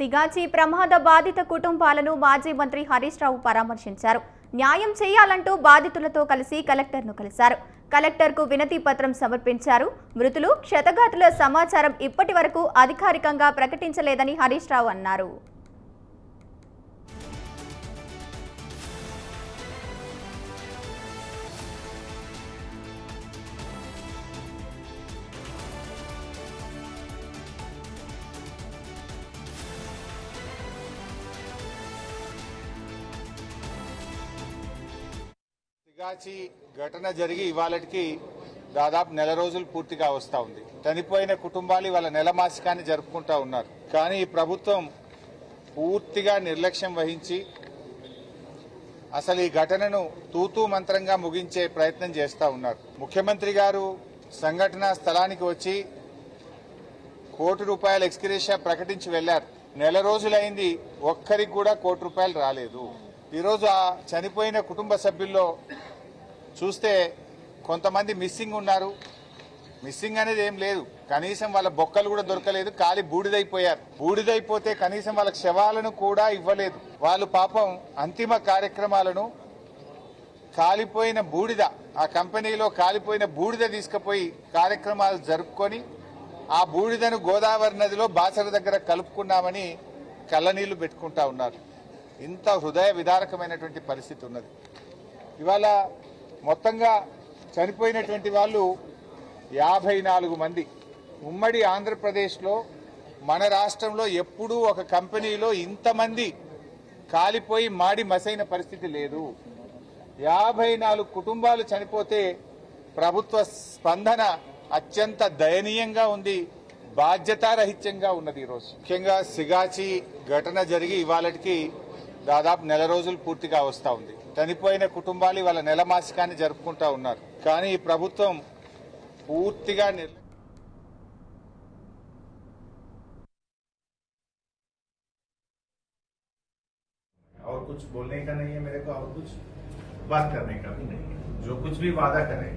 సిగాచి ప్రమాద బాధిత కుటుంబాలను మాజీ మంత్రి హరీష్ రావు పరామర్శించారు. న్యాయం చేయాలంటూ బాధితులతో కలిసి కలెక్టర్ను కలిశారు. కలెక్టర్కు వినతి పత్రం సమర్పించారు. మృతులు క్షతగాతుల సమాచారం ఇప్పటి వరకు అధికారికంగా ప్రకటించలేదని హరీష్ రావు అన్నారు. సిగాచి ఘటన జరిగి ఇవాళకి దాదాపు నెల రోజులు పూర్తిగా వస్తా ఉంది. చనిపోయిన కుటుంబాలు వాళ్ళ నెల మాసికాన్ని జరుపుకుంటా ఉన్నారు. కానీ ఈ ప్రభుత్వం పూర్తిగా నిర్లక్ష్యం వహించి అసలు ఈ ఘటనను తూతూ మంత్రంగా ముగించే ప్రయత్నం చేస్తా ఉన్నారు. ముఖ్యమంత్రి గారు సంఘటన స్థలానికి వచ్చి ₹1,00,00,000 ఎక్స్గ్రేషియా ప్రకటించి వెళ్లారు. నెల రోజులైంది, ఒక్కరికి కూడా ₹1,00,00,000 రాలేదు. ఈరోజు ఆ చనిపోయిన కుటుంబ సభ్యుల్లో చూస్తే కొంతమంది మిస్సింగ్ ఉన్నారు. మిస్సింగ్ అనేది ఏం లేదు, కనీసం వాళ్ళ బొక్కలు కూడా దొరకలేదు, కాలి బూడిదైపోయారు. బూడిదైపోతే కనీసం వాళ్ళ శవాలను కూడా ఇవ్వలేదు. వాళ్ళు పాపం అంతిమ కార్యక్రమాలను కాలిపోయిన బూడిద, ఆ కంపెనీలో కాలిపోయిన బూడిద తీసుకుపోయి కార్యక్రమాలు జరుపుకొని ఆ బూడిదను గోదావరి నదిలో బాసర దగ్గర కలుపుకున్నామని కళ్ళనీళ్లు పెట్టుకుంటా ఉన్నారు. ఇంత హృదయ విదారకమైనటువంటి పరిస్థితి ఉన్నది. ఇవాళ మొత్తంగా చనిపోయినటువంటి వాళ్ళు 54 మంది. ఉమ్మడి ఆంధ్రప్రదేశ్లో మన రాష్ట్రంలో ఎప్పుడూ ఒక కంపెనీలో ఇంతమంది కాలిపోయి మాడి మసైన పరిస్థితి లేదు. 54 కుటుంబాలు చనిపోతే ప్రభుత్వ స్పందన అత్యంత దయనీయంగా ఉంది, బాధ్యతారహిత్యంగా ఉన్నది. ఈరోజు ముఖ్యంగా సిగాచి ఘటన జరిగి ఇవాళకి దాదాపు నెల రోజులు పూర్తిగా వస్తా ఉంది. చనిపోయిన కుటుంబాలు వాళ్ళ నెల మాసికాన్ని జరుపుకుంటా ఉన్నారు. కానీ ఈ ప్రభుత్వం పూర్తిగా और कुछ बोलने का नहीं है मेरे को, और कुछ बात करने का भी नहीं है. जो कुछ भी वादा करें